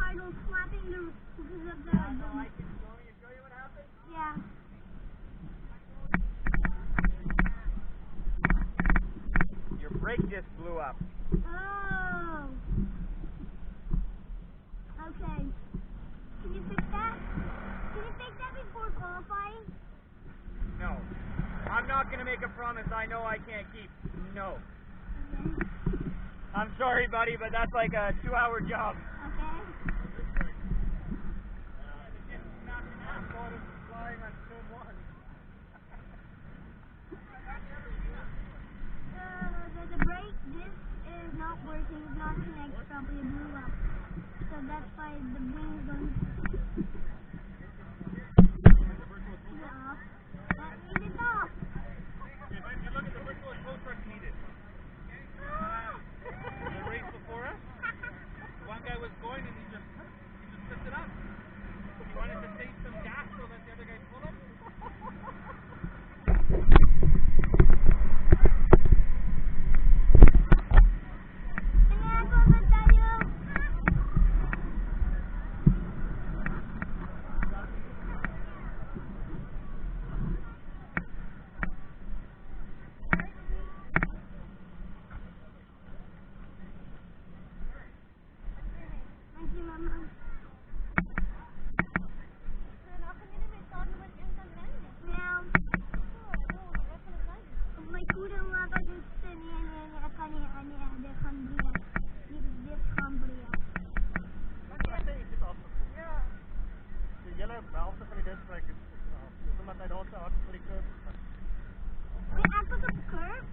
started slapping the because of the. I can show you what happened. Yeah. Your brake disc blew up. Oh. Okay. Can you fix that? Can you fix that before qualifying? No. I'm not going to make a promise I know I can't keep. No. Okay. I'm sorry, buddy, but that's like a 2-hour job. Okay. The brake disc is not working. It's not connected properly. It blew up. So that's why the wings don't. Yeah. That means it's off. If you look at the virtual tow truck needed. The race before us, one guy was going and he just flipped it up. He wanted to save some gas so that the other guy pulled him. Thank you, Mama. Well, may kulang nga ba dun sa de Cambria. De Cambria. The yellow valve van die disc like it's omdat hy daar so hard vir die curb. Wait, I put the curve?